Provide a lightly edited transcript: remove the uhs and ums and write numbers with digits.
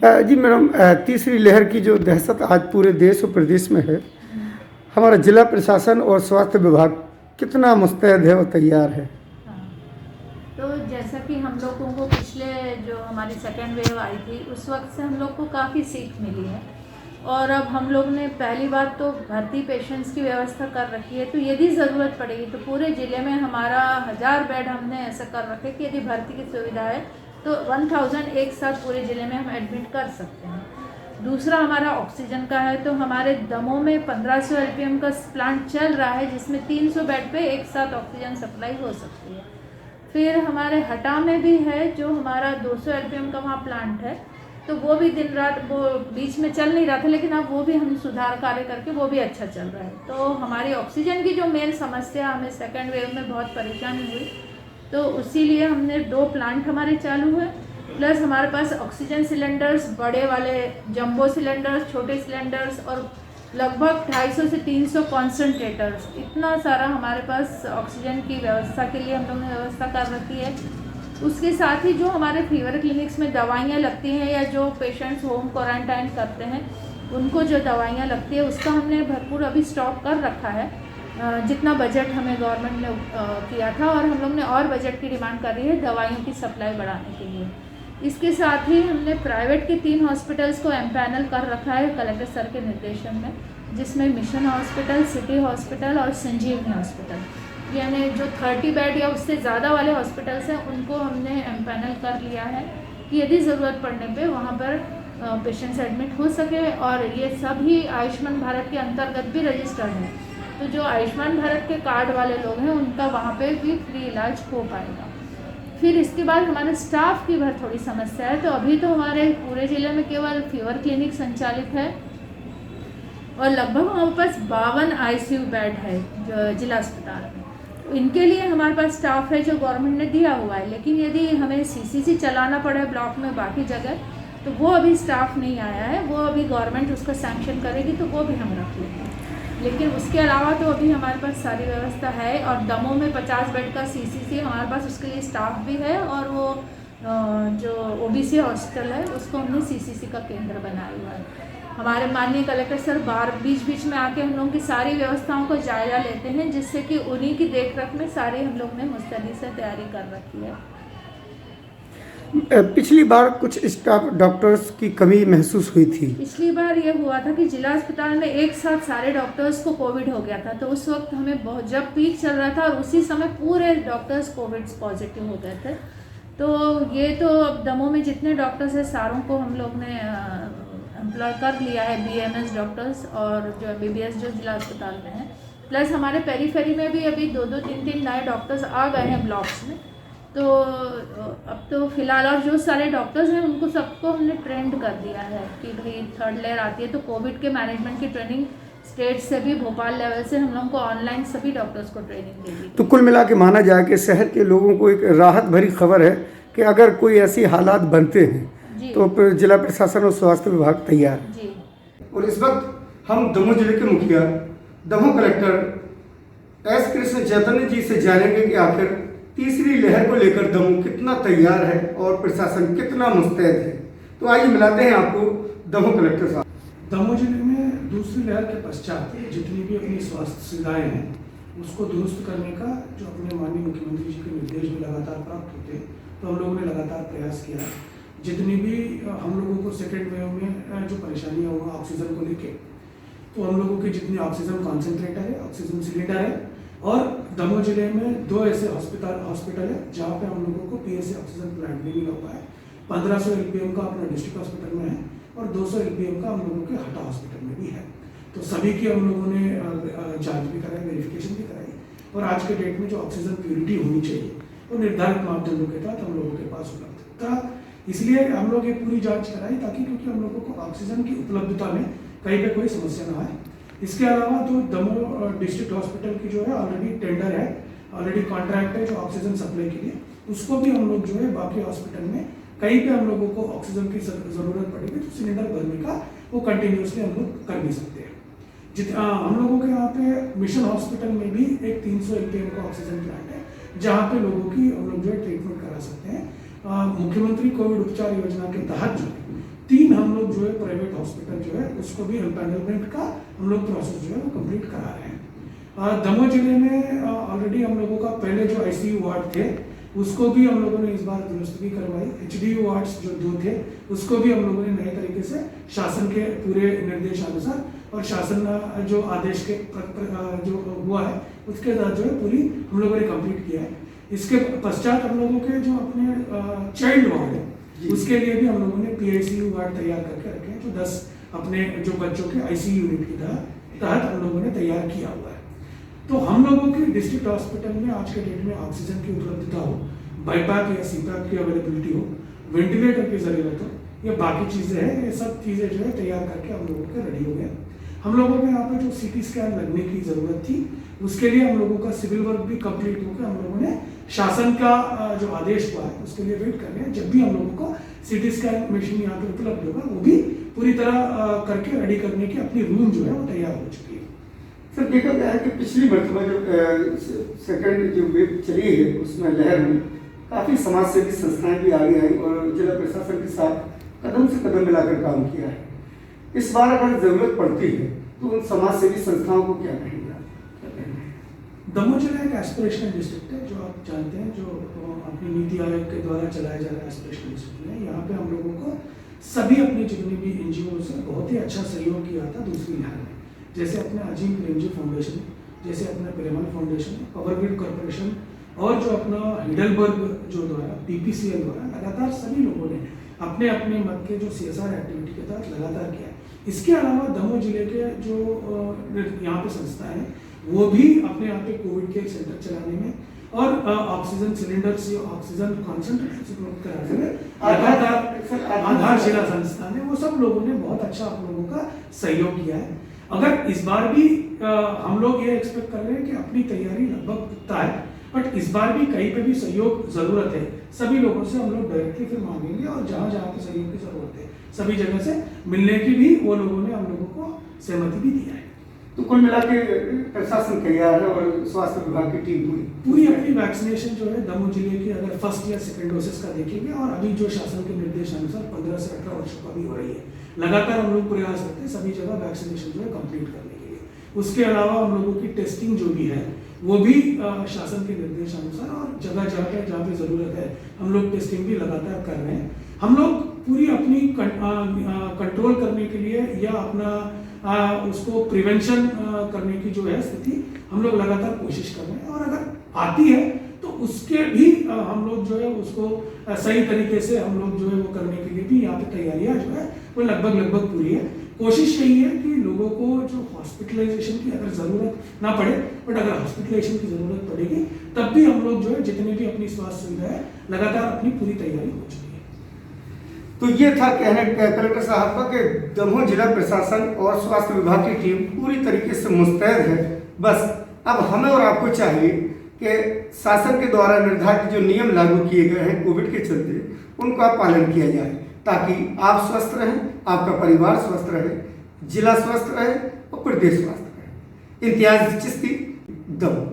जी madam, तीसरी लहर की जो दहशत आज पूरे देश और प्रदेश में है, हमारा जिला प्रशासन और स्वास्थ्य विभाग कितना मुस्तैद है और तैयार है? हाँ, तो जैसा कि हम लोगों को पिछले जो हमारी सेकेंड वेव आई थी उस वक्त से हम लोग को काफ़ी सीख मिली है और अब हम लोग ने पहली बात तो भर्ती पेशेंट्स की व्यवस्था कर रखी है। तो यदि ज़रूरत पड़ेगी तो पूरे ज़िले में हमारा 1000 बेड हमने ऐसा कर रखे कि यदि भर्ती की सुविधा है तो 1000 एक साथ पूरे ज़िले में हम एडमिट कर सकते हैं। दूसरा हमारा ऑक्सीजन का है, तो हमारे दमों में 1500 LPM का प्लांट चल रहा है जिसमें 300 बेड पे एक साथ ऑक्सीजन सप्लाई हो सकती है। फिर हमारे हटा में भी है जो हमारा 200 LPM का वहाँ प्लांट है, तो वो भी दिन रात वो बीच में चल नहीं रहा था, लेकिन अब वो भी हम सुधार कार्य करके वो भी अच्छा चल रहा है। तो हमारी ऑक्सीजन की जो मेन समस्या हमें सेकेंड वेव में बहुत परेशानी हुई, तो इसीलिए हमने 2 प्लांट हमारे चालू है, प्लस हमारे पास ऑक्सीजन सिलेंडर्स, बड़े वाले जंबो सिलेंडर्स, छोटे सिलेंडर्स और लगभग 250 से 300 कॉन्सनट्रेटर्स, इतना सारा हमारे पास ऑक्सीजन की व्यवस्था के लिए हम लोगों ने व्यवस्था कर रखी है। उसके साथ ही जो हमारे फीवर क्लिनिक्स में दवाइयाँ लगती हैं या जो पेशेंट्स होम क्वारंटाइन करते हैं उनको जो दवाइयाँ लगती है उसका हमने भरपूर अभी स्टॉक कर रखा है, जितना बजट हमें गवर्नमेंट ने किया था, और हम लोग ने और बजट की डिमांड कर रही है दवाइयों की सप्लाई बढ़ाने के लिए। इसके साथ ही हमने प्राइवेट के 3 हॉस्पिटल्स को एम्पैनल कर रखा है कलेक्टर सर के निर्देशन में, जिसमें मिशन हॉस्पिटल, सिटी हॉस्पिटल और संजीवनी हॉस्पिटल, यानी जो 30 बेड या उससे ज़्यादा वाले हॉस्पिटल्स हैं उनको हमने एम्पैनल कर लिया है कि यदि ज़रूरत पड़ने पे वहाँ पर पेशेंट्स एडमिट हो सके। और ये सभी आयुष्मान भारत के अंतर्गत भी रजिस्टर्ड है, तो जो आयुष्मान भारत के कार्ड वाले लोग हैं उनका वहाँ पे भी फ्री इलाज हो पाएगा। फिर इसके बाद हमारे स्टाफ की बहुत थोड़ी समस्या है, तो अभी तो हमारे पूरे ज़िले में केवल फीवर क्लिनिक संचालित है और लगभग हमारे पास 52 ICU बेड है जिला अस्पताल में। इनके लिए हमारे पास स्टाफ है जो गवर्नमेंट ने दिया हुआ है, लेकिन यदि हमें CCC चलाना पड़े ब्लॉक में बाकी जगह, तो वो अभी स्टाफ नहीं आया है, वो अभी गवर्नमेंट उसका सैंक्शन करेगी तो वो भी हम रख लेंगे। लेकिन उसके अलावा तो अभी हमारे पास सारी व्यवस्था है, और दमों में 50 बेड का CCC हमारे पास, उसके लिए स्टाफ भी है, और वो जो OBC हॉस्पिटल है उसको हमने CCC का केंद्र बनाया हुआ है। हमारे माननीय कलेक्टर सर बीच में आके हम लोगों की सारी व्यवस्थाओं को जायजा लेते हैं, जिससे कि उन्हीं की देखरेख में सारी हम लोग ने मुस्तैदी से तैयारी कर रखी है। पिछली बार कुछ स्टाफ डॉक्टर्स की कमी महसूस हुई थी। पिछली बार ये हुआ था कि जिला अस्पताल में एक साथ सारे डॉक्टर्स को कोविड हो गया था, तो उस वक्त हमें बहुत, जब पीक चल रहा था और उसी समय पूरे डॉक्टर्स कोविड पॉजिटिव हो गए थे। तो ये तो अब दमों में जितने डॉक्टर्स हैं सारों को हम लोग ने एम्प्लॉय कर लिया है, BMS डॉक्टर्स और जो MBBS जो जिला अस्पताल में है, प्लस हमारे पेरीफेरी में भी अभी 2-2, 3-3 नए डॉक्टर्स आ गए हैं ब्लॉक्स में। तो अब तो फिलहाल और जो सारे डॉक्टर्स हैं उनको सबको हमने ट्रेंड कर दिया है कि भाई 3rd लेयर आती है तो कोविड के मैनेजमेंट की ट्रेनिंग स्टेट से भी, भोपाल लेवल से हम लोगों को ऑनलाइन सभी डॉक्टर्स को ट्रेनिंग देगी। तो कुल मिला के माना जाए कि शहर के लोगों को एक राहत भरी खबर है कि अगर कोई ऐसी हालात बनते हैं तो फिर जिला प्रशासन और स्वास्थ्य विभाग तैयार जी। और इस वक्त हम दमोह जिले के मुखिया, दमोह कलेक्टर S कृष्ण चैतन्य जी से जानेंगे कि आखिर तीसरी लहर को लेकर दमोह कितना तैयार है और प्रशासन कितना मुस्तैद है। तो आइए मिलाते हैं आपको दमोह कलेक्टर साहब। दमोह जिले में दूसरी लहर के पश्चात जितनी भी अपनी स्वास्थ्य सुविधाएं हैं उसको दुरुस्त करने का जो अपने माननीय मुख्यमंत्री जी के निर्देश भी लगातार प्राप्त होते हैं, तो हम लोगों ने लगातार प्रयास किया। जितनी भी हम लोगों को सेकेंड वेव में जो परेशानियाँ हुआ ऑक्सीजन को लेके, तो हम लोगों के जितने ऑक्सीजन कॉन्सेंट्रेटर है, ऑक्सीजन सिलेंडर है, और दमोह जिले में 2 ऐसे हॉस्पिटल है जहाँ पे हम लोगों को PSA ऑक्सीजन प्लांट भी मिला हुआ है। 1500 LPM का अपना डिस्ट्रिक्ट हॉस्पिटल में है और 200 LPM का हम लोगों के हटा हॉस्पिटल में भी है। तो सभी की हम लोगों ने जांच भी कराई, वेरिफिकेशन भी कराई, और आज के डेट में जो ऑक्सीजन प्योरिटी होनी चाहिए वो निर्धारित मापदंडों के तहत हम लोगों के पास उपलब्ध था। इसलिए हम लोग ये पूरी जांच कराई ताकि, क्योंकि हम लोगों को ऑक्सीजन की उपलब्धता में कहीं पे कोई समस्या ना आए। इसके अलावा तो दमोह डिस्ट्रिक्ट हॉस्पिटल की जो है ऑलरेडी टेंडर है, ऑलरेडी कॉन्ट्रैक्ट है जो ऑक्सीजन सप्लाई के लिए, उसको भी हम लोग जो है बाकी हॉस्पिटल में कहीं पे हम लोगों को ऑक्सीजन की ज़रूरत पड़ेगी तो सिलेंडर भरने का वो कंटिन्यूसली हम लोग कर भी सकते हैं। हम लोगों के यहाँ पे मिशन हॉस्पिटल में भी एक 300 LPM का ऑक्सीजन प्लांट है जहाँ पे लोगों की हम लोग जो है ट्रीटमेंट करा सकते हैं। मुख्यमंत्री कोविड उपचार योजना के तहत जो 3 लोग जो है प्राइवेट हॉस्पिटल जो है उसको भी एम्पैनलमेंट का हम लोग प्रोसेस जो है वो कंप्लीट करा रहे हैं। दमोह जिले में ऑलरेडी हम लोगों का पहले जो ICU वार्ड थे उसको भी हम लोगों ने इस बार दुरुस्तगी करवाई। HDU वार्ड्स जो 2 थे उसको भी हम लोगों ने नए तरीके से शासन के पूरे निर्देशानुसार और शासन जो आदेश के जो हुआ है उसके साथ जो है पूरी हम लोगों ने कंप्लीट किया है। इसके पश्चात हम लोगों के जो अपने चाइल्ड वार्ड है उसके लिए भी हम लोगों ने PICU वार्ड तैयार करके रखे हैं, जो 10 अपने जो बच्चों के ICU यूनिट की तहत हम लोगों ने तैयार किया हुआ है। तो हम लोगों की डिस्ट्रिक्ट हॉस्पिटल में आज के डेट में ऑक्सीजन की उपलब्धता हो, बाईपैप या CPAP की अवेलेबिलिटी हो, वेंटिलेटर की जरूरत हो, ये बाकी चीज़ें हैं, ये सब चीज़ें जो है तैयार करके हम लोगों के रेडी हो गए। हम लोगों को यहाँ पे जो CT स्कैन लगने की ज़रूरत थी उसके लिए हम लोगों का सिविल वर्क भी कंप्लीट होकर हम लोगों ने शासन का जो आदेश हुआ है उसके लिए वेट कर रहे हैं। जब भी हम लोगों को CT स्कैन मशीन यहाँ पे उपलब्ध होगा वो भी पूरी तरह करके रेडी करने की अपनी रूम जो है वो तैयार हो चुकी है। सर देखा गया है कि पिछली मरतबा जो सेकेंड जो वेव चली है उसमें लहर में काफ़ी समाज सेवी संस्थाएं भी आगे आई और जिला प्रशासन के साथ कदम से कदम मिलाकर काम किया है। इस बार अगर जरूरत पड़ती है तो उन समाज सेवी संस्थाओं को क्या कहेंगे? दमोह जिला एक एस्पिरेशनल डिस्ट्रिक्ट है, जो आप जानते हैं, जो अपनी नीति आयोग के द्वारा चलाया जा रहा है एस्पिरेशनल डिस्ट्रिक्ट है। यहाँ पे हम लोगों को सभी अपने जितने भी NGO से बहुत ही अच्छा सहयोग किया था दूसरी लहर में, जैसे अपने अजीम प्रेमजी फाउंडेशन, जैसे अपना Piramal foundation, power grid corporation और जो अपना हिडलबर्ग जो द्वारा PPCL द्वारा लगातार सभी लोगों ने अपने अपने मत के जो CSR एक्टिविटी के तहत लगातार किया है। इसके अलावा दमोह जिले के जो यहाँ पे संस्थाएं हैं वो भी अपने यहाँ पे कोविड केयर सेंटर चलाने में और ऑक्सीजन सिलेंडर्स या ऑक्सीजन कॉन्सेंट्रेट उपलब्ध कराने में लगातार आधारशिला संस्थान है, वो सब लोगों ने बहुत अच्छा आप लोगों का सहयोग किया है। अगर इस बार भी हम लोग ये एक्सपेक्ट कर रहे हैं कि अपनी तैयारी लगभग तय है, बट इस बार भी कहीं पे भी सहयोग जरूरत है, सभी लोगों से हम लोग डायरेक्टली फिर मांगेंगे और जहाँ जहाँ पे सहयोग की जरूरत है सभी जगह से मिलने की भी वो लोगों ने हम लोगों को सहमति भी दिया है। तो कुल मिला के प्रशासन तैयार है और स्वास्थ्य विभाग की टीम पूरी अपनी वैक्सीनेशन जो है दमोह जिले की अगर फर्स्ट या सेकंड डोसेस का देखेंगे और अभी जो शासन के निर्देशानुसार 15 से 18 वर्षों का भी हो रही है, लगातार हम लोग प्रयास करते हैं सभी जगह वैक्सीनेशन जो है कंप्लीट करने के लिए। उसके अलावा हम लोगों की टेस्टिंग जो भी है वो भी शासन के निर्देशानुसार और जहाँ पे ज़रूरत है हम लोग टेस्टिंग भी लगातार कर रहे हैं। हम लोग पूरी अपनी कंट्रोल करने के लिए या अपना उसको प्रिवेंशन करने की जो है स्थिति हम लोग लगातार कोशिश कर रहे हैं, और अगर आती है तो उसके भी हम लोग जो है उसको सही तरीके से हम लोग जो है वो करने के लिए भी यहाँ पे तैयारियां जो है वो लगभग पूरी है। कोशिश यही है कि लोगों को जो हॉस्पिटलाइजेशन की अगर ज़रूरत ना पड़े, बट अगर हॉस्पिटलाइजेशन की ज़रूरत पड़ेगी तब भी हम लोग जो है जितने भी अपनी स्वास्थ्य सुविधा है लगातार अपनी पूरी तैयारी हो चुकी है। तो ये था कहने कलेक्टर साहब का कि दमोह जिला प्रशासन और स्वास्थ्य विभाग की टीम पूरी तरीके से मुस्तैद है। बस अब हमें और आपको चाहिए कि शासन के द्वारा निर्धारित जो नियम लागू किए गए हैं कोविड के चलते उनका पालन किया जाए, ताकि आप स्वस्थ रहें, आपका परिवार स्वस्थ रहे, जिला स्वस्थ रहे और प्रदेश स्वस्थ रहे। इम्तियाज चिश्ती, दमोह।